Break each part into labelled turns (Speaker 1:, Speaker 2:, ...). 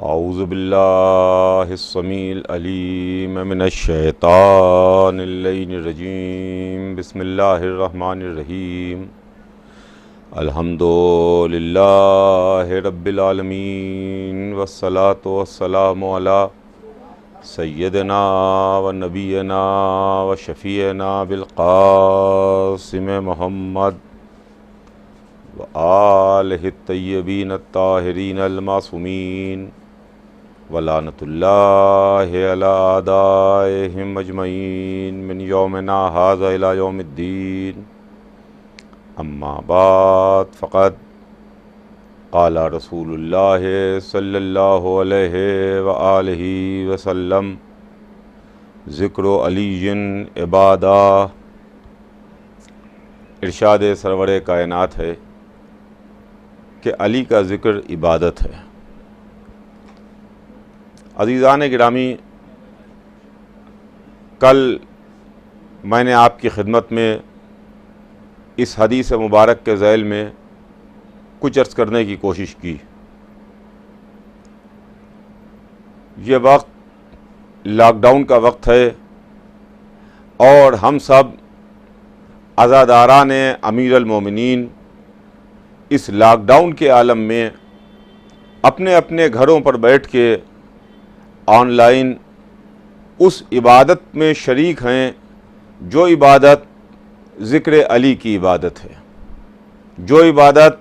Speaker 1: اعوذ باللہ السمیع العلیم من الشیطان اللعین الرجیم بسم اللہ الرحمن الرحیم الحمد للہ رب العالمین والصلاة والسلام علی سیدنا و نبینا و شفیعنا بالقاسم محمد وآلہ الطیبین الطاہرین المعصومین ولعنۃ اللہ علی اعدائہم اجمعین من یومنا ھذا الی یوم الدین اما بعد فقد قال رسول اللہ صلی اللہ علیہ وآلہ وسلم ذکر علی عبادہ۔ ارشاد سرور کائنات ہے کہ علی کا ذکر عبادت ہے۔ عزیزان گرامی، کل میں نے آپ کی خدمت میں اس حدیث مبارک کے ذیل میں کچھ عرض کرنے کی کوشش کی۔ یہ وقت لاک ڈاؤن کا وقت ہے اور ہم سب عزاداران امیر المومنین اس لاک ڈاؤن کے عالم میں اپنے اپنے گھروں پر بیٹھ کے آن لائن اس عبادت میں شریک ہیں جو عبادت ذکر علی کی عبادت ہے، جو عبادت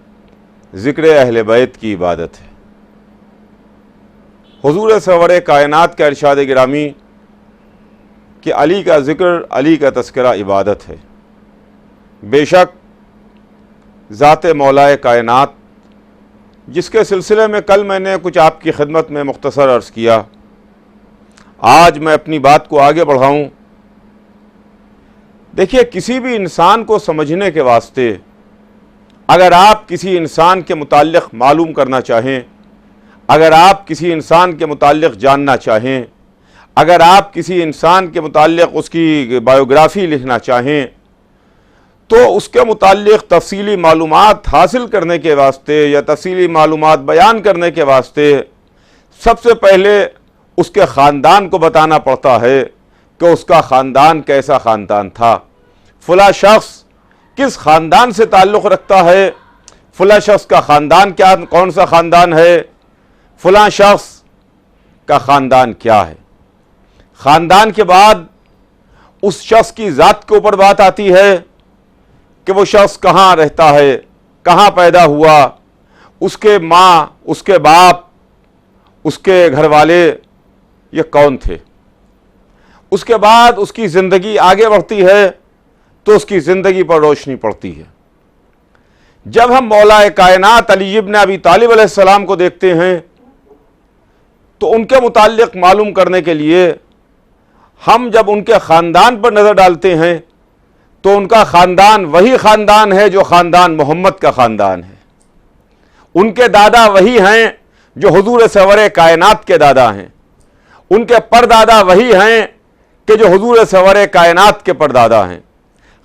Speaker 1: ذکر اہل بیت کی عبادت ہے۔ حضور سرور کائنات کا ارشاد گرامی کہ علی کا ذکر، علی کا تذکرہ عبادت ہے۔ بے شک ذات مولائے کائنات، جس کے سلسلے میں کل میں نے کچھ آپ کی خدمت میں مختصر عرض کیا، آج میں اپنی بات کو آگے بڑھاؤں۔ دیکھیے، کسی بھی انسان کو سمجھنے کے واسطے اگر آپ کسی انسان کے متعلق معلوم کرنا چاہیں، اگر آپ کسی انسان کے متعلق جاننا چاہیں، اگر آپ کسی انسان کے متعلق اس کی بایوگرافی لکھنا چاہیں، تو اس کے متعلق تفصیلی معلومات حاصل کرنے کے واسطے یا تفصیلی معلومات بیان کرنے کے واسطے سب سے پہلے اس کے خاندان کو بتانا پڑتا ہے کہ اس کا خاندان کیسا خاندان تھا، فلاں شخص کس خاندان سے تعلق رکھتا ہے، فلاں شخص کا خاندان کون سا خاندان ہے، فلاں شخص کا خاندان کیا ہے۔ خاندان کے بعد اس شخص کی ذات کے اوپر بات آتی ہے کہ وہ شخص کہاں رہتا ہے، کہاں پیدا ہوا، اس کے ماں، اس کے باپ، اس کے گھر والے یہ کون تھے۔ اس کے بعد اس کی زندگی آگے بڑھتی ہے تو اس کی زندگی پر روشنی پڑتی ہے۔ جب ہم مولا کائنات علی ابن ابی طالب علیہ السلام کو دیکھتے ہیں تو ان کے متعلق معلوم کرنے کے لیے ہم جب ان کے خاندان پر نظر ڈالتے ہیں تو ان کا خاندان وہی خاندان ہے جو خاندان محمد کا خاندان ہے۔ ان کے دادا وہی ہیں جو حضور سرور کائنات کے دادا ہیں۔ ان کے پردادا وہی ہیں کہ جو حضور سرور کائنات کے پردادا ہیں۔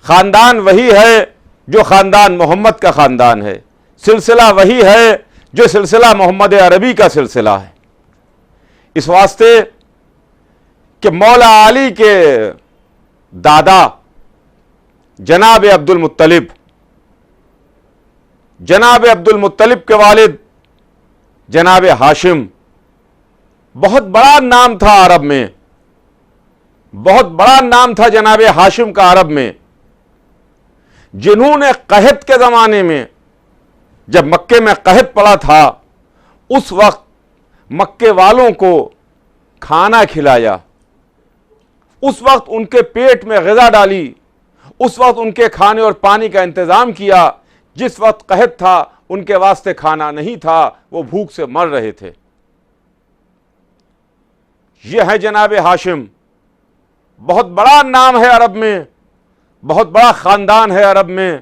Speaker 1: خاندان وہی ہے جو خاندان محمد کا خاندان ہے۔ سلسلہ وہی ہے جو سلسلہ محمد عربی کا سلسلہ ہے۔ اس واسطے کہ مولا علی کے دادا جناب عبد المطلب، جناب عبد المطلب کے والد جناب ہاشم، بہت بڑا نام تھا عرب میں، بہت بڑا نام تھا جناب ہاشم کا عرب میں، جنہوں نے قحط کے زمانے میں جب مکے میں قحط پڑا تھا اس وقت مکے والوں کو کھانا کھلایا، اس وقت ان کے پیٹ میں غذا ڈالی، اس وقت ان کے کھانے اور پانی کا انتظام کیا۔ جس وقت قحط تھا ان کے واسطے کھانا نہیں تھا، وہ بھوک سے مر رہے تھے۔ یہ ہے جناب ہاشم، بہت بڑا نام ہے عرب میں، بہت بڑا خاندان ہے عرب میں۔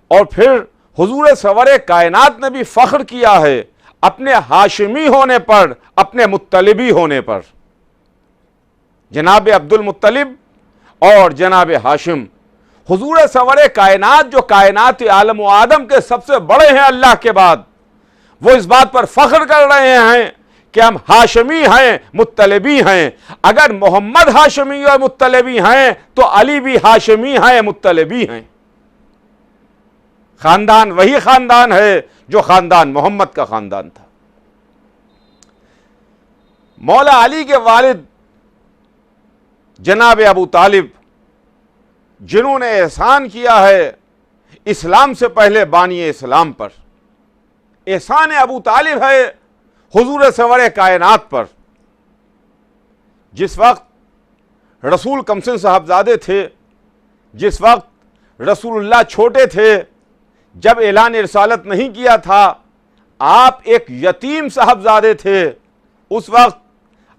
Speaker 1: اور پھر حضور سرور کائنات نے بھی فخر کیا ہے اپنے ہاشمی ہونے پر، اپنے مطلبی ہونے پر۔ جناب عبد المطلب اور جناب ہاشم، حضور سرور کائنات جو کائنات عالم و آدم کے سب سے بڑے ہیں اللہ کے بعد، وہ اس بات پر فخر کر رہے ہیں کہ ہم ہاشمی ہیں مطلبی ہیں. اگر محمد ہاشمی اور مطلبی ہیں تو علی بھی ہاشمی ہیں مطلبی ہیں. خاندان وہی خاندان ہے جو خاندان محمد کا خاندان تھا. مولا علی کے والد جناب ابو طالب، جنہوں نے احسان کیا ہے اسلام سے پہلے بانی اسلام پر، احسان ابو طالب ہے حضور سرور کائنات پر. جس وقت رسول کمسن صاحبزادے تھے، جس وقت رسول اللہ چھوٹے تھے، جب اعلان رسالت نہیں کیا تھا، آپ ایک یتیم صاحبزادے تھے. اس وقت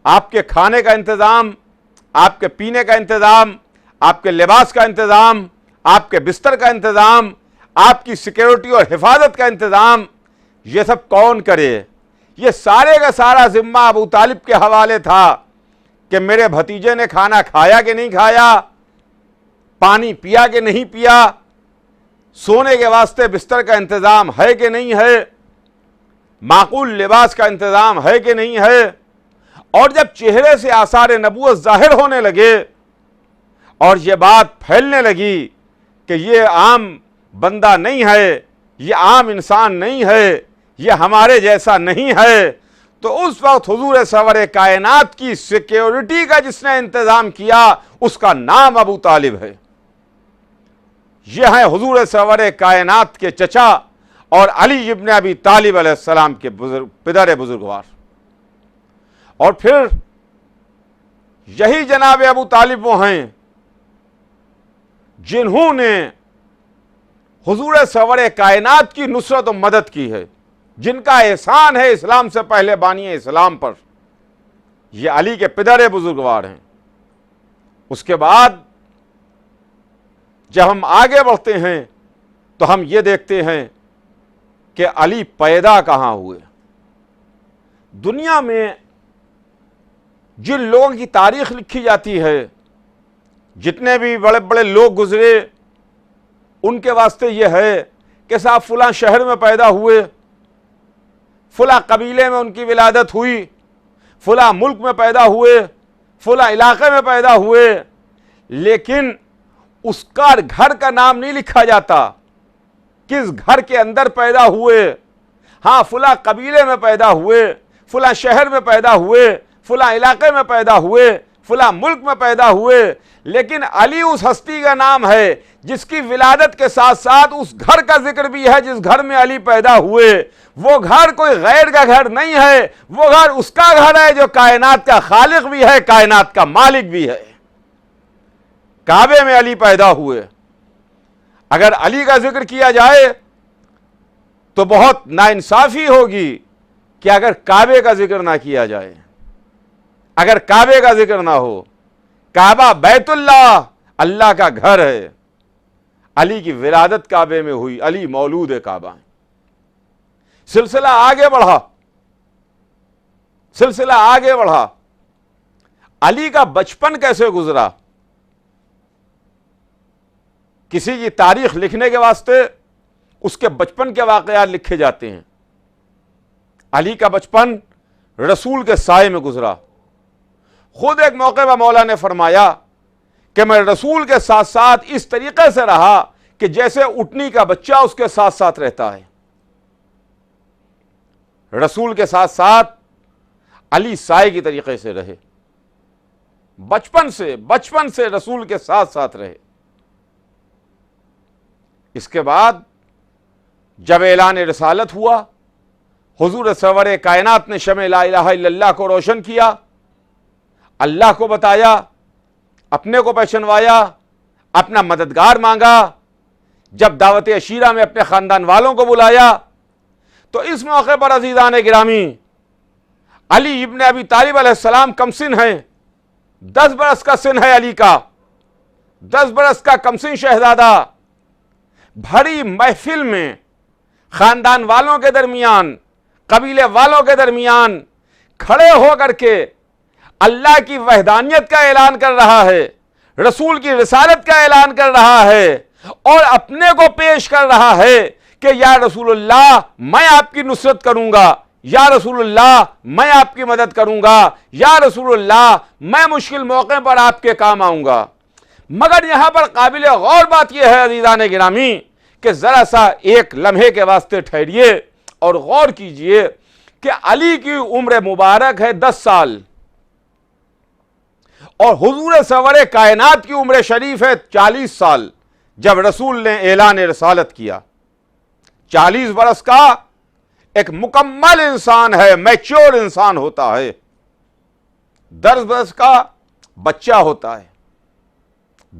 Speaker 1: آپ کے کھانے کا انتظام، آپ کے پینے کا انتظام، آپ کے لباس کا انتظام، آپ کے بستر کا انتظام، آپ کی سیکیورٹی اور حفاظت کا انتظام، یہ سب کون کرے؟ یہ سارے کا سارا ذمہ ابو طالب کے حوالے تھا کہ میرے بھتیجے نے کھانا کھایا کہ نہیں کھایا، پانی پیا کہ نہیں پیا، سونے کے واسطے بستر کا انتظام ہے کہ نہیں ہے، معقول لباس کا انتظام ہے کہ نہیں ہے. اور جب چہرے سے آثار نبوت ظاہر ہونے لگے اور یہ بات پھیلنے لگی کہ یہ عام بندہ نہیں ہے، یہ عام انسان نہیں ہے، یہ ہمارے جیسا نہیں ہے، تو اس وقت حضور سرور کائنات کی سیکیورٹی کا جس نے انتظام کیا اس کا نام ابو طالب ہے. یہ ہیں حضور سرور کائنات کے چچا اور علی ابن ابی طالب علیہ السلام کے پدر بزرگوار. اور پھر یہی جناب ابو طالب وہ ہیں جنہوں نے حضور سرور کائنات کی نصرت و مدد کی ہے، جن کا احسان ہے اسلام سے پہلے بانی اسلام پر. یہ علی کے پدر بزرگوار ہیں. اس کے بعد جب ہم آگے بڑھتے ہیں تو ہم یہ دیکھتے ہیں کہ علی پیدا کہاں ہوئے. دنیا میں جن لوگوں کی تاریخ لکھی جاتی ہے، جتنے بھی بڑے بڑے لوگ گزرے، ان کے واسطے یہ ہے کہ صاحب فلاں شہر میں پیدا ہوئے، فلاں قبیلے میں ان کی ولادت ہوئی، فلاں ملک میں پیدا ہوئے، فلاں علاقے میں پیدا ہوئے، لیکن اس کا گھر کا نام نہیں لکھا جاتا، کس گھر کے اندر پیدا ہوئے. ہاں فلاں قبیلے میں پیدا ہوئے، فلاں شہر میں پیدا ہوئے، فلاں علاقے میں پیدا ہوئے، فلاں ملک میں پیدا ہوئے، لیکن علی اس ہستی کا نام ہے جس کی ولادت کے ساتھ ساتھ اس گھر کا ذکر بھی ہے جس گھر میں علی پیدا ہوئے. وہ گھر کوئی غیر کا گھر نہیں ہے، وہ گھر اس کا گھر ہے جو کائنات کا خالق بھی ہے، کائنات کا مالک بھی ہے. کعبے میں علی پیدا ہوئے. اگر علی کا ذکر کیا جائے تو بہت ناانصافی ہوگی کہ اگر کعبے کا ذکر نہ کیا جائے، اگر کعبے کا ذکر نہ ہو. کعبہ بیت اللہ، اللہ کا گھر ہے. علی کی ولادت کعبے میں ہوئی، علی مولود کعبہ ہے. سلسلہ آگے بڑھا، سلسلہ آگے بڑھا. علی کا بچپن کیسے گزرا؟ کسی کی تاریخ لکھنے کے واسطے اس کے بچپن کے واقعات لکھے جاتے ہیں. علی کا بچپن رسول کے سائے میں گزرا. خود ایک موقع پر مولا نے فرمایا کہ میں رسول کے ساتھ ساتھ اس طریقے سے رہا کہ جیسے اٹھنی کا بچہ اس کے ساتھ ساتھ رہتا ہے. رسول کے ساتھ ساتھ علی سائے کی طریقے سے رہے، بچپن سے رسول کے ساتھ ساتھ رہے. اس کے بعد جب اعلان رسالت ہوا، حضور سرور کائنات نے شمع لا الہ الا اللہ کو روشن کیا، اللہ کو بتایا، اپنے کو پہچنوایا، اپنا مددگار مانگا. جب دعوت عشیرہ میں اپنے خاندان والوں کو بلایا تو اس موقع پر عزیزان گرامی علی ابن ابی طالب علیہ السلام کم سن ہیں. 10 برس کا سن ہے علی کا، 10 برس کا کم سن شہزادہ. بھری محفل میں خاندان والوں کے درمیان، قبیلے والوں کے درمیان کھڑے ہو کر کے اللہ کی وحدانیت کا اعلان کر رہا ہے، رسول کی رسالت کا اعلان کر رہا ہے اور اپنے کو پیش کر رہا ہے کہ یا رسول اللہ میں آپ کی نصرت کروں گا، یا رسول اللہ میں آپ کی مدد کروں گا، یا رسول اللہ میں مشکل موقع پر آپ کے کام آؤں گا۔ مگر یہاں پر قابل غور بات یہ ہے عزیزان گرامی کہ ذرا سا ایک لمحے کے واسطے ٹھہریے اور غور کیجئے کہ علی کی عمر مبارک ہے 10 سال اور حضور سرور کائنات کی عمر شریف ہے 40 سال جب رسول نے اعلان رسالت کیا۔ 40 برس کا ایک مکمل انسان ہے، میچور انسان ہوتا ہے، 10 برس کا بچہ ہوتا ہے،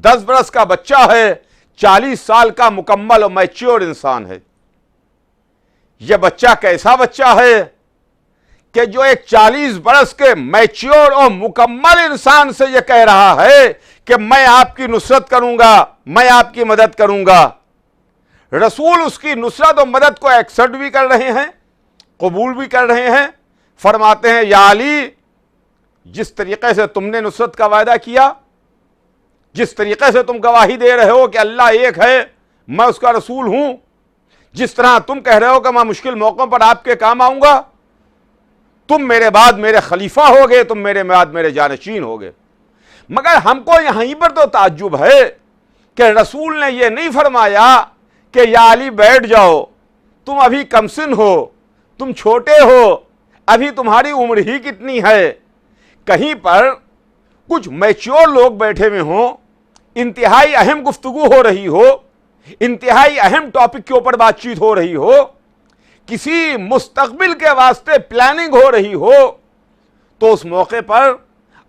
Speaker 1: 10 برس کا بچہ ہے، 40 سال کا مکمل اور میچور انسان ہے۔ یہ بچہ کیسا بچہ ہے کہ جو ایک 40 برس کے میچور اور مکمل انسان سے یہ کہہ رہا ہے کہ میں آپ کی نصرت کروں گا، میں آپ کی مدد کروں گا۔ رسول اس کی نصرت و مدد کو ایکسپٹ بھی کر رہے ہیں، قبول بھی کر رہے ہیں، فرماتے ہیں یا علی جس طریقے سے تم نے نصرت کا وعدہ کیا، جس طریقے سے تم گواہی دے رہے ہو کہ اللہ ایک ہے، میں اس کا رسول ہوں، جس طرح تم کہہ رہے ہو کہ میں مشکل موقعوں پر آپ کے کام آؤں گا، تم میرے بعد میرے خلیفہ ہوگے، تم میرے بعد میرے جانشین ہوگے۔ مگر ہم کو یہیں پر تو تعجب ہے کہ رسول نے یہ نہیں فرمایا کہ یا علی بیٹھ جاؤ، تم ابھی کم سن ہو، تم چھوٹے ہو، ابھی تمہاری عمر ہی کتنی ہے۔ کہیں پر کچھ میچور لوگ بیٹھے ہوئے ہوں، انتہائی اہم گفتگو ہو رہی ہو، انتہائی اہم ٹاپک کے اوپر بات چیت ہو رہی ہو، کسی مستقبل کے واسطے پلاننگ ہو رہی ہو، تو اس موقع پر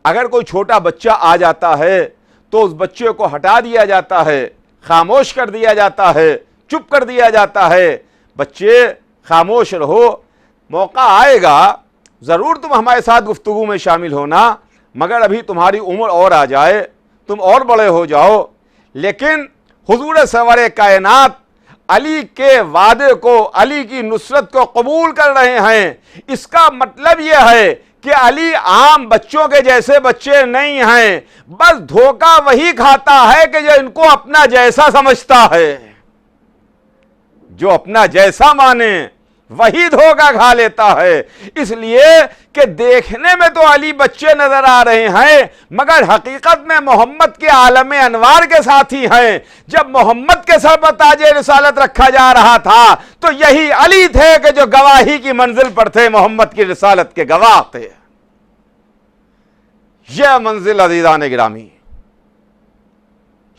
Speaker 1: اگر کوئی چھوٹا بچہ آ جاتا ہے تو اس بچے کو ہٹا دیا جاتا ہے، خاموش کر دیا جاتا ہے، چپ کر دیا جاتا ہے، بچے خاموش رہو، موقع آئے گا ضرور تم ہمارے ساتھ گفتگو میں شامل ہونا، مگر ابھی تمہاری عمر اور آ جائے، تم اور بڑے ہو جاؤ۔ لیکن حضور سرور کائنات علی کے وعدے کو، علی کی نصرت کو قبول کر رہے ہیں۔ اس کا مطلب یہ ہے کہ علی عام بچوں کے جیسے بچے نہیں ہیں، بس دھوکہ وہی کھاتا ہے کہ جو ان کو اپنا جیسا سمجھتا ہے، جو اپنا جیسا مانے وہی دھوکہ کھا لیتا ہے۔ اس لیے کہ دیکھنے میں تو علی بچے نظر آ رہے ہیں، مگر حقیقت میں محمد کے عالم انوار کے ساتھی ہیں۔ جب محمد کے سر پر تاج رسالت رکھا جا رہا تھا تو یہی علی تھے کہ جو گواہی کی منزل پر تھے، محمد کی رسالت کے گواہ تھے۔ یہ منزل عزیزان گرامی،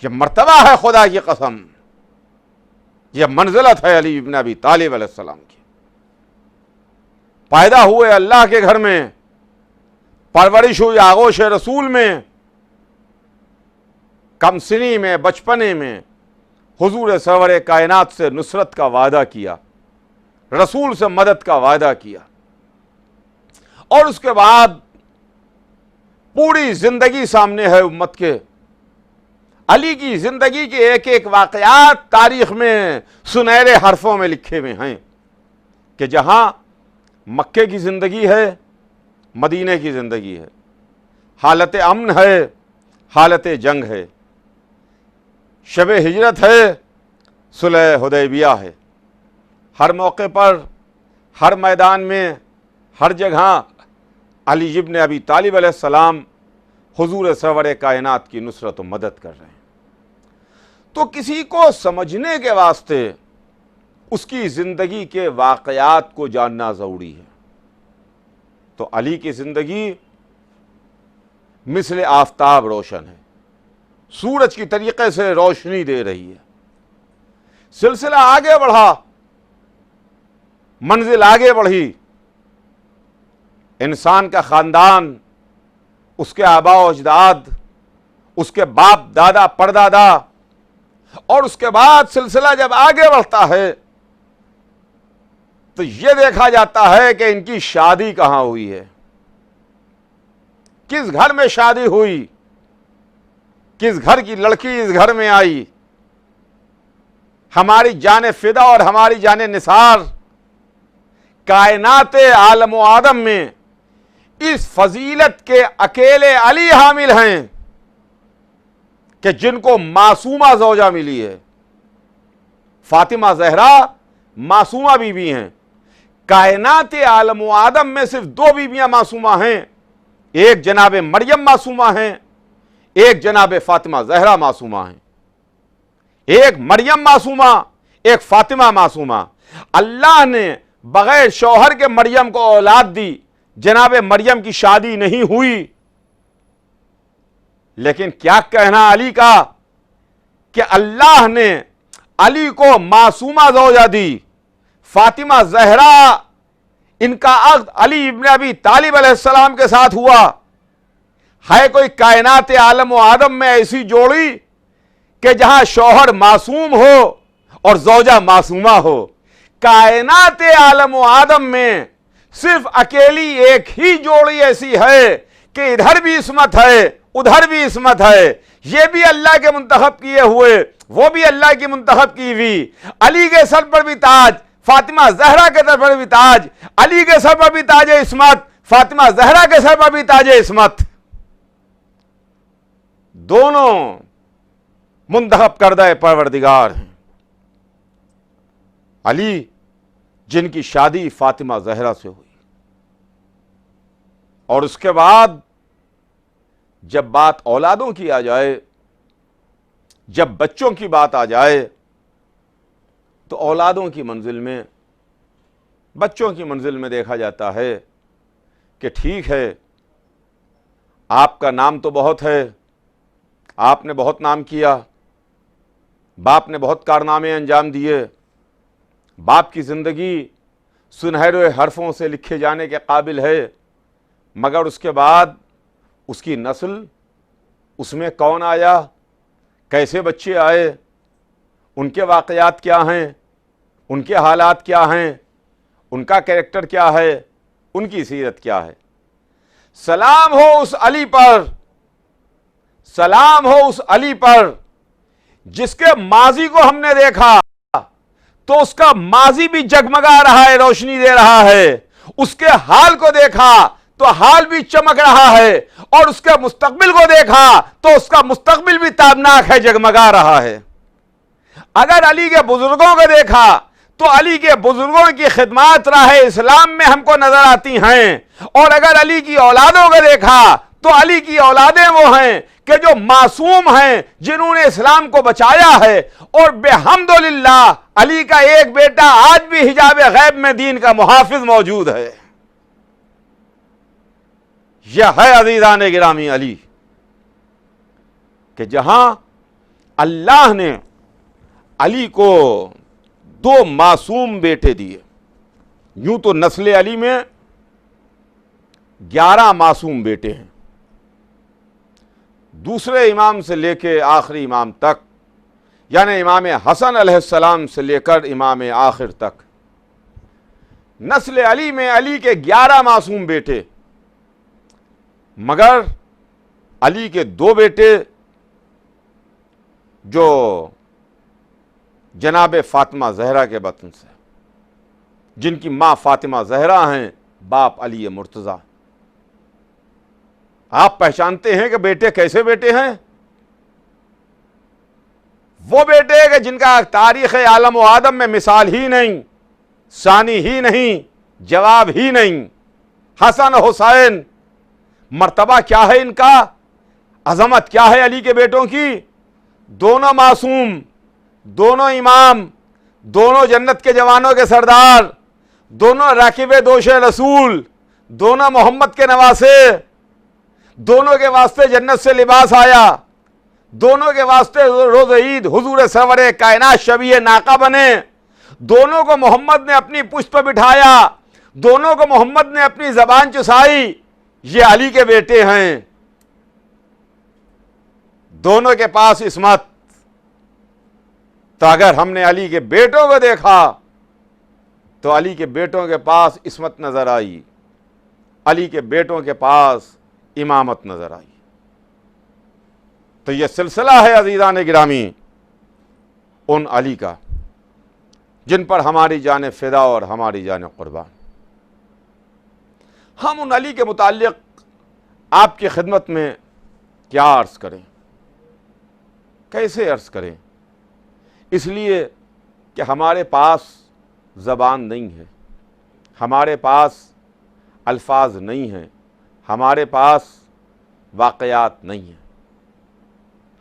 Speaker 1: یہ مرتبہ ہے، خدا کی قسم یہ منزلت ہے علی ابن ابی طالب علیہ السلام کی۔ پیدا ہوئے اللہ کے گھر میں، پرورش ہوئی آغوش رسول میں، کم سنی میں، بچپنے میں حضور سرور کائنات سے نصرت کا وعدہ کیا، رسول سے مدد کا وعدہ کیا، اور اس کے بعد پوری زندگی سامنے ہے امت کے۔ علی کی زندگی کے ایک ایک واقعات تاریخ میں سنہرے حرفوں میں لکھے ہوئے ہیں کہ جہاں مکے کی زندگی ہے، مدینے کی زندگی ہے، حالت امن ہے، حالت جنگ ہے، شب ہجرت ہے، صلح حدیبیہ ہے، ہر موقع پر، ہر میدان میں، ہر جگہ علی ابن ابی طالب علیہ السلام حضور سرور کائنات کی نصرت و مدد کر رہے ہیں۔ تو کسی کو سمجھنے کے واسطے اس کی زندگی کے واقعات کو جاننا ضروری ہے۔ تو علی کی زندگی مثل آفتاب روشن ہے، سورج کی طریقے سے روشنی دے رہی ہے۔ سلسلہ آگے بڑھا، منزل آگے بڑھی، انسان کا خاندان، اس کے آباء و اجداد، اس کے باپ دادا پردادا، اور اس کے بعد سلسلہ جب آگے بڑھتا ہے تو یہ دیکھا جاتا ہے کہ ان کی شادی کہاں ہوئی ہے، کس گھر میں شادی ہوئی، کس گھر کی لڑکی اس گھر میں آئی۔ ہماری جان فدا اور ہماری جان نثار کائنات عالم و آدم میں اس فضیلت کے اکیلے علی حامل ہیں کہ جن کو معصومہ زوجہ ملی ہے۔ فاطمہ زہرا معصومہ بیوی ہیں، کائنات عالم و آدم میں صرف دو بیویاں معصومہ ہیں، ایک جناب مریم معصومہ ہیں، ایک جناب فاطمہ زہرا معصومہ ہیں۔ ایک مریم معصومہ، ایک فاطمہ معصومہ۔ اللہ نے بغیر شوہر کے مریم کو اولاد دی، جناب مریم کی شادی نہیں ہوئی، لیکن کیا کہنا علی کا کہ اللہ نے علی کو معصومہ زوجہ دی۔ فاطمہ زہرا، ان کا عقد علی ابن ابی طالب علیہ السلام کے ساتھ ہوا۔ ہے کوئی کائنات عالم و آدم میں ایسی جوڑی کہ جہاں شوہر معصوم ہو اور زوجہ معصومہ ہو؟ کائنات عالم و آدم میں صرف اکیلی ایک ہی جوڑی ایسی ہے کہ ادھر بھی عصمت ہے، ادھر بھی عصمت ہے، یہ بھی اللہ کے منتخب کیے ہوئے، وہ بھی اللہ کی منتخب کی ہوئی۔ علی کے سر پر بھی تاج، فاطمہ زہرا کے سر پر بھی تاج، علی کے سر پر بھی تاج عصمت، فاطمہ زہرا کے سر پر بھی تاج عصمت۔ دونوں منتخب کردہ پروردگار ہیں۔ علی جن کی شادی فاطمہ زہرا سے ہوئی، اور اس کے بعد جب بات اولادوں کی آ جائے، جب بچوں کی بات آ جائے، تو اولادوں کی منزل میں، بچوں کی منزل میں دیکھا جاتا ہے کہ ٹھیک ہے، آپ کا نام تو بہت ہے، آپ نے بہت نام کیا، باپ نے بہت کارنامے انجام دیے، باپ کی زندگی سنہرے حرفوں سے لکھے جانے کے قابل ہے، مگر اس کے بعد اس کی نسل، اس میں کون آیا، کیسے بچے آئے، ان کے واقعات کیا ہیں، ان کے حالات کیا ہیں، ان کا کریکٹر کیا ہے، ان کی سیرت کیا ہے۔ سلام ہو اس علی پر، سلام ہو اس علی پر جس کے ماضی کو ہم نے دیکھا تو اس کا ماضی بھی جگمگا رہا ہے، روشنی دے رہا ہے، اس کے حال کو دیکھا تو حال بھی چمک رہا ہے، اور اس کے مستقبل کو دیکھا تو اس کا مستقبل بھی تابناک ہے، جگمگا رہا ہے۔ اگر علی کے بزرگوں کو دیکھا تو علی کے بزرگوں کی خدمات راہ اسلام میں ہم کو نظر آتی ہیں، اور اگر علی کی اولادوں کو دیکھا تو علی کی اولادیں وہ ہیں کہ جو معصوم ہیں، جنہوں نے اسلام کو بچایا ہے، اور بحمدللہ علی کا ایک بیٹا آج بھی حجاب غیب میں دین کا محافظ موجود ہے۔ یہ ہے عزیزان گرامی علی، کہ جہاں اللہ نے علی کو دو معصوم بیٹے دیے، یوں تو نسل علی میں 11 معصوم بیٹے ہیں، دوسرے امام سے لے کے آخری امام تک، یعنی امام حسن علیہ السلام سے لے کر امام آخر تک، نسل علی میں علی کے 11 معصوم بیٹے، مگر علی کے 2 بیٹے جو جناب فاطمہ زہرا کے بطن سے، جن کی ماں فاطمہ زہرا ہیں، باپ علی مرتضیٰ۔ آپ پہچانتے ہیں کہ بیٹے کیسے بیٹے ہیں؟ وہ بیٹے کہ جن کا تاریخ عالم و آدم میں مثال ہی نہیں، ثانی ہی نہیں، جواب ہی نہیں۔ حسن حسین، مرتبہ کیا ہے ان کا، عظمت کیا ہے علی کے بیٹوں کی، دونوں معصوم، دونوں امام، دونوں جنت کے جوانوں کے سردار، دونوں راکب دوش رسول، دونوں محمد کے نواسے، دونوں کے واسطے جنت سے لباس آیا، دونوں کے واسطے روز عید حضور سرور کائنات شبیہ ناقہ بنے، دونوں کو محمد نے اپنی پشت پر بٹھایا، دونوں کو محمد نے اپنی زبان چسائی۔ یہ علی کے بیٹے ہیں، دونوں کے پاس عصمت۔ تو اگر ہم نے علی کے بیٹوں کو دیکھا تو علی کے بیٹوں کے پاس عصمت نظر آئی، علی کے بیٹوں کے پاس امامت نظر آئی۔ تو یہ سلسلہ ہے عزیزان گرامی ان علی کا جن پر ہماری جان فدا اور ہماری جان قربان۔ ہم ان علی کے متعلق آپ کی خدمت میں کیا عرض کریں، کیسے عرض کریں؟ اس لیے کہ ہمارے پاس زبان نہیں ہے، ہمارے پاس الفاظ نہیں ہیں، ہمارے پاس واقعات نہیں ہیں،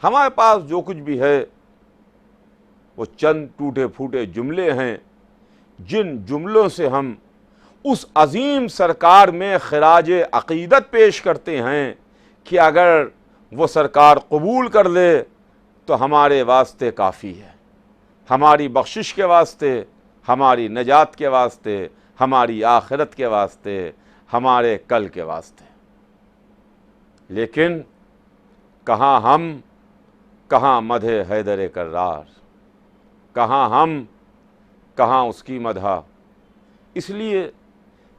Speaker 1: ہمارے پاس جو کچھ بھی ہے وہ چند ٹوٹے پھوٹے جملے ہیں، جن جملوں سے ہم اس عظیم سرکار میں خراج عقیدت پیش کرتے ہیں کہ اگر وہ سرکار قبول کر لے تو ہمارے واسطے کافی ہے، ہماری بخشش کے واسطے، ہماری نجات کے واسطے، ہماری آخرت کے واسطے، ہمارے کل کے واسطے۔ لیکن کہاں ہم، کہاں مدح حیدر کرار، کہاں ہم، کہاں اس کی مدح۔ اس لیے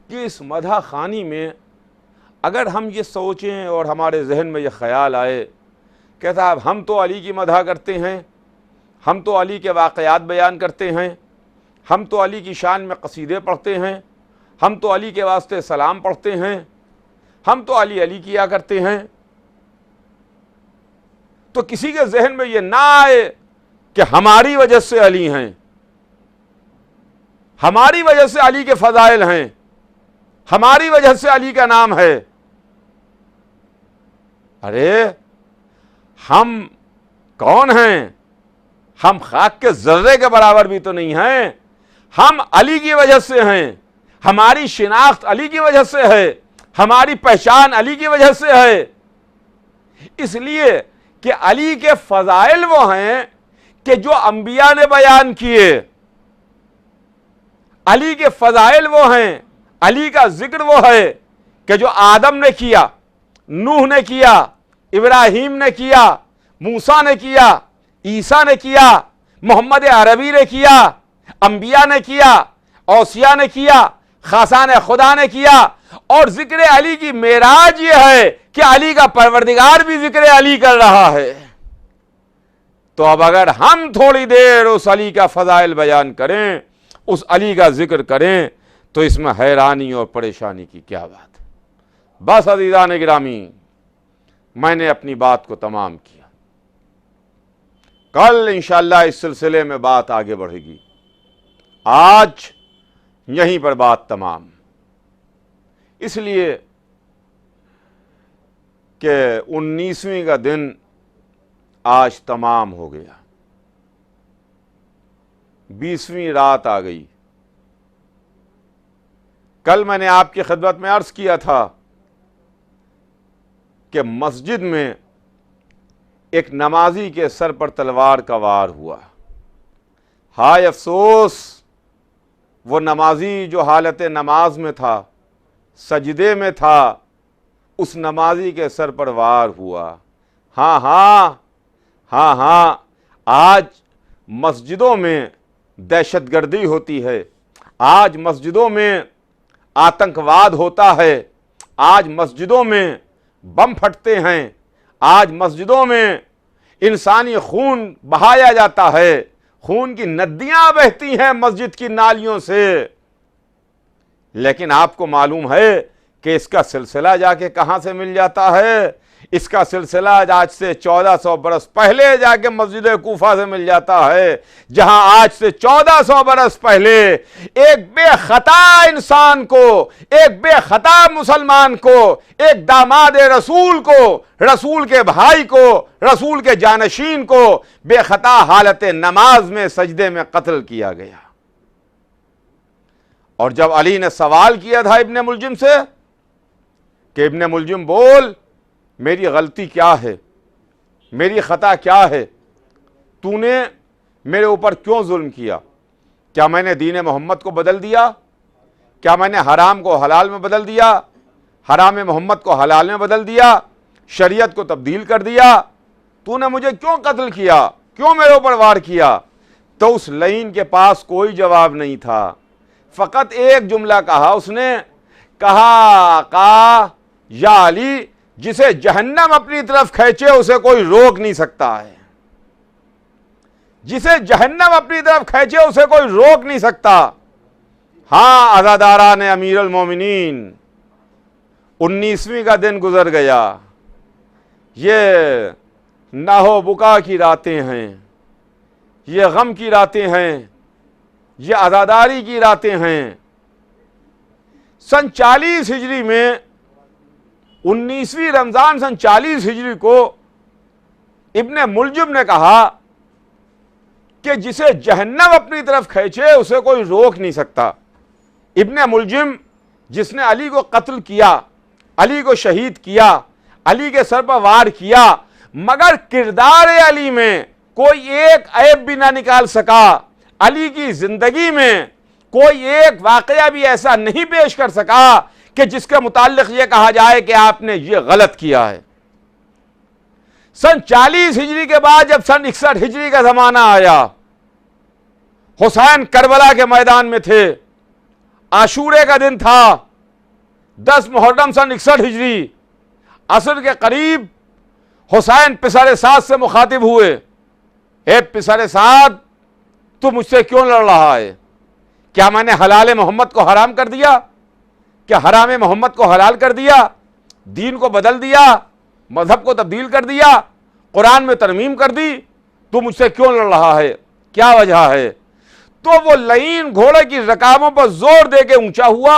Speaker 1: کہ اس مدح خوانی میں اگر ہم یہ سوچیں اور ہمارے ذہن میں یہ خیال آئے کہ صاحب ہم تو علی کی مدح کرتے ہیں، ہم تو علی کے واقعات بیان کرتے ہیں، ہم تو علی کی شان میں قصیدے پڑھتے ہیں، ہم تو علی کے واسطے سلام پڑھتے ہیں، ہم تو علی علی کیا کرتے ہیں، تو کسی کے ذہن میں یہ نہ آئے کہ ہماری وجہ سے علی ہیں، ہماری وجہ سے علی کے فضائل ہیں، ہماری وجہ سے علی کا نام ہے۔ ارے ہم کون ہیں؟ ہم خاک کے ذرے کے برابر بھی تو نہیں ہیں، ہم علی کی وجہ سے ہیں، ہماری شناخت علی کی وجہ سے ہے، ہماری پہچان علی کی وجہ سے ہے۔ اس لیے کہ علی کے فضائل وہ ہیں کہ جو انبیاء نے بیان کیے، علی کے فضائل وہ ہیں، علی کا ذکر وہ ہے کہ جو آدم نے کیا، نوح نے کیا، ابراہیم نے کیا، موسیٰ نے کیا، عیسیٰ نے کیا، محمد عربی نے کیا، انبیاء نے کیا، اوصیاء نے کیا، خاصان خدا نے کیا۔ اور ذکر علی کی معراج یہ ہے کہ علی کا پروردگار بھی ذکر علی کر رہا ہے۔ تو اب اگر ہم تھوڑی دیر اس علی کا فضائل بیان کریں، اس علی کا ذکر کریں، تو اس میں حیرانی اور پریشانی کی کیا بات ہے۔ بس عزیزان گرامی، میں نے اپنی بات کو تمام کیا، کل انشاءاللہ اس سلسلے میں بات آگے بڑھے گی، آج یہیں پر بات تمام۔ اس لیے کہ 19ویں کا دن آج تمام ہو گیا، 20ویں رات آ گئی۔ کل میں نے آپ کی خدمت میں عرض کیا تھا کہ مسجد میں ایک نمازی کے سر پر تلوار کا وار ہوا۔ ہائے افسوس، وہ نمازی جو حالت نماز میں تھا، سجدے میں تھا، اس نمازی کے سر پر وار ہوا۔ ہاں ہاں ہاں ہاں، آج مسجدوں میں دہشت گردی ہوتی ہے، آج مسجدوں میں آتنکواد ہوتا ہے، آج مسجدوں میں بم پھٹتے ہیں، آج مسجدوں میں انسانی خون بہایا جاتا ہے، خون کی ندیاں بہتی ہیں مسجد کی نالیوں سے۔ لیکن آپ کو معلوم ہے کہ اس کا سلسلہ جا کے کہاں سے مل جاتا ہے؟ اس کا سلسلہ آج سے 1400 برس پہلے جا کے مسجد کوفہ سے مل جاتا ہے، جہاں آج سے 1400 برس پہلے ایک بے خطا انسان کو، ایک بے خطا مسلمان کو، ایک داماد رسول کو، رسول کے بھائی کو، رسول کے جانشین کو بے خطا حالت نماز میں سجدے میں قتل کیا گیا۔ اور جب علی نے سوال کیا تھا ابن ملجم سے کہ ابن ملجم بول، میری غلطی کیا ہے، میری خطا کیا ہے، تو نے میرے اوپر کیوں ظلم کیا؟ کیا میں نے دین محمد کو بدل دیا؟ کیا میں نے حرام کو حلال میں بدل دیا؟ حرام محمد کو حلال میں بدل دیا؟ شریعت کو تبدیل کر دیا؟ تو نے مجھے کیوں قتل کیا؟ کیوں میرے اوپر وار کیا؟ تو اس لعین کے پاس کوئی جواب نہیں تھا، فقط ایک جملہ کہا اس نے، کہا آقا یا علی، جسے جہنم اپنی طرف کھینچے اسے کوئی روک نہیں سکتا ہے، جسے جہنم اپنی طرف کھینچے اسے کوئی روک نہیں سکتا۔ ہاں عزاداران امیر المومنین، 19ویں کا دن گزر گیا، یہ ناہو بکا کی راتیں ہیں، یہ غم کی راتیں ہیں، یہ عزاداری کی راتیں ہیں۔ سن 40 ہجری میں 19ویں رمضان سن 40 ہجری کو ابن ملجم نے کہا کہ جسے جہنم اپنی طرف کھینچے اسے کوئی روک نہیں سکتا۔ ابن ملجم جس نے علی کو قتل کیا، علی کو شہید کیا، علی کے سر پر وار کیا، مگر کردار علی میں کوئی ایک عیب بھی نہ نکال سکا، علی کی زندگی میں کوئی ایک واقعہ بھی ایسا نہیں پیش کر سکا کہ جس کے متعلق یہ کہا جائے کہ آپ نے یہ غلط کیا ہے۔ سن 40 ہجری کے بعد جب سن 61 ہجری کا زمانہ آیا، حسین کربلا کے میدان میں تھے، عاشورے کا دن تھا، 10 محرم سن 61 ہجری، عصر کے قریب حسین پسر سعد سے مخاطب ہوئے، اے پسر سعد، تو مجھ سے کیوں لڑ رہا ہے؟ کیا میں نے حلال محمد کو حرام کر دیا؟ کیا حرام محمد کو حلال کر دیا؟ دین کو بدل دیا؟ مذہب کو تبدیل کر دیا؟ قرآن میں ترمیم کر دی؟ تو مجھ سے کیوں لڑ رہا ہے؟ کیا وجہ ہے؟ تو وہ لعین گھوڑے کی رکابوں پر زور دے کے اونچا ہوا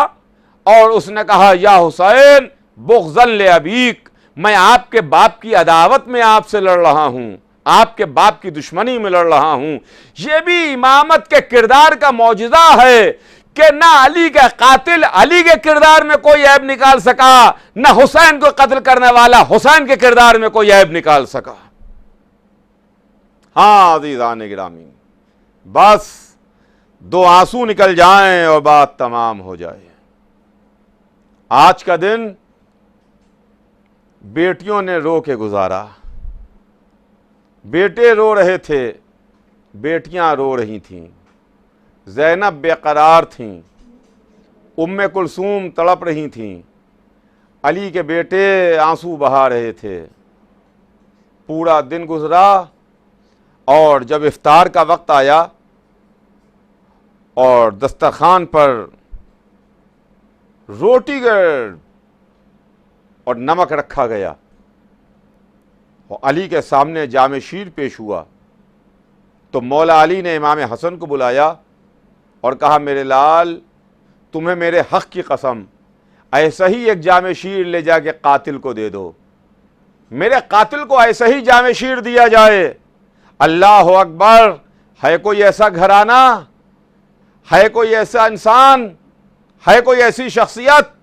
Speaker 1: اور اس نے کہا، یا حسین بغضا لابیک، میں آپ کے باپ کی عداوت میں آپ سے لڑ رہا ہوں، آپ کے باپ کی دشمنی میں لڑ رہا ہوں۔ یہ بھی امامت کے کردار کا معجزہ ہے کہ نہ علی کا قاتل علی کے کردار میں کوئی عیب نکال سکا، نہ حسین کو قتل کرنے والا حسین کے کردار میں کوئی عیب نکال سکا۔ ہاں عزیزان گرامی، بس 2 آنسو نکل جائیں اور بات تمام ہو جائے۔ آج کا دن بیٹیوں نے رو کے گزارا، بیٹے رو رہے تھے، بیٹیاں رو رہی تھیں، زینب بے قرار تھیں، ام کلثوم تڑپ رہی تھیں، علی کے بیٹے آنسو بہا رہے تھے۔ پورا دن گزرا اور جب افطار کا وقت آیا اور دسترخوان پر روٹی اور نمک رکھا گیا اور علی کے سامنے جام شیر پیش ہوا تو مولا علی نے امام حسن کو بلایا اور کہا، میرے لال، تمہیں میرے حق کی قسم ایسا ہی ایک جام شیر لے جا کے قاتل کو دے دو، میرے قاتل کو ایسا ہی جام شیر دیا جائے۔ اللہ اکبر! ہے کوئی ایسا گھرانہ، ہے کوئی ایسا انسان، ہے کوئی ایسی شخصیت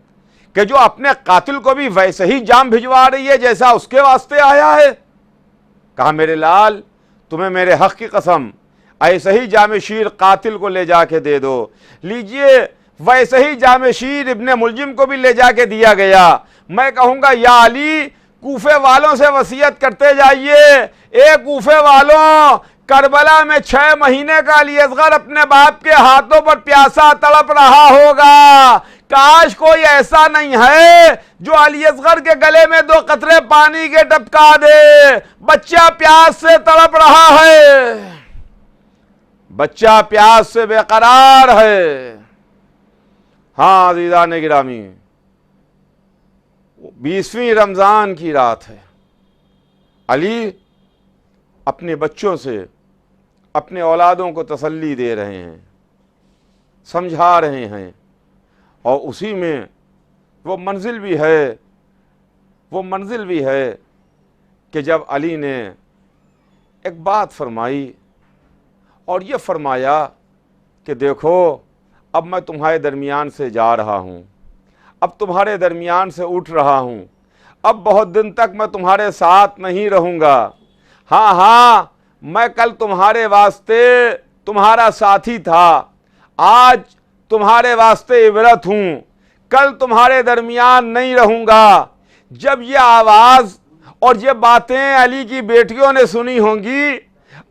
Speaker 1: کہ جو اپنے قاتل کو بھی ویسے ہی جام بھجوا رہی ہے جیسا اس کے واسطے آیا ہے؟ کہا، میرے لال، تمہیں میرے حق کی قسم ایسے ہی جام شیر قاتل کو لے جا کے دے دو۔ لیجئے، ویسے ہی جام شیر ابن ملجم کو بھی لے جا کے دیا گیا۔ میں کہوں گا، یا علی، کوفے والوں سے وصیت کرتے جائیے، اے کوفے والوں، کربلا میں 6 مہینے کا علی اصغر اپنے باپ کے ہاتھوں پر پیاسا تڑپ رہا ہوگا۔ کاش کوئی ایسا نہیں ہے جو علی اصغر کے گلے میں 2 قطرے پانی کے ٹپکا دے۔ بچہ پیاس سے تڑپ رہا ہے، بچہ پیاس سے بے قرار ہے۔ ہاں عزیزان گرامی، 20ویں رمضان کی رات ہے، علی اپنے بچوں سے اپنے اولادوں کو تسلی دے رہے ہیں، سمجھا رہے ہیں، اور اسی میں وہ منزل بھی ہے کہ جب علی نے ایک بات فرمائی اور یہ فرمایا کہ دیکھو، اب میں تمہارے درمیان سے جا رہا ہوں، اب تمہارے درمیان سے اٹھ رہا ہوں، اب بہت دن تک میں تمہارے ساتھ نہیں رہوں گا۔ ہاں، میں کل تمہارے واسطے تمہارا ساتھی تھا، آج تمہارے واسطے عبرت ہوں، کل تمہارے درمیان نہیں رہوں گا۔ جب یہ آواز اور یہ باتیں علی کی بیٹیوں نے سنی ہوں گی،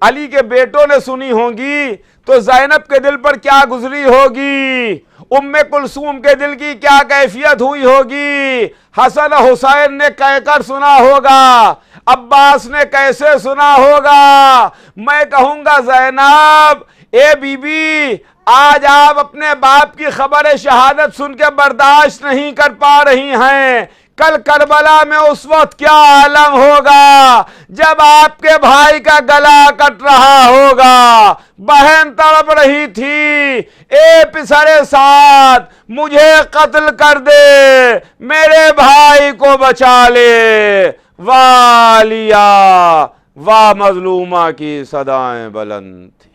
Speaker 1: علی کے بیٹوں نے سنی ہوں گی، تو زینب کے دل پر کیا گزری ہوگی، ام کلثوم کے دل کی کیا کیفیت ہوئی ہوگی، حسن حسین نے کہہ کر سنا ہوگا، عباس نے کیسے سنا ہوگا۔ میں کہوں گا، زینب، اے بی بی، آج آپ اپنے باپ کی خبر شہادت سن کے برداشت نہیں کر پا رہی ہیں، کل کربلا میں اس وقت کیا عالم ہوگا جب آپ کے بھائی کا گلا کٹ رہا ہوگا، بہن تڑپ رہی تھی، اے پسر سعد مجھے قتل کر دے، میرے بھائی کو بچا لے، والیا و مظلومہ کی صدائیں بلند تھی۔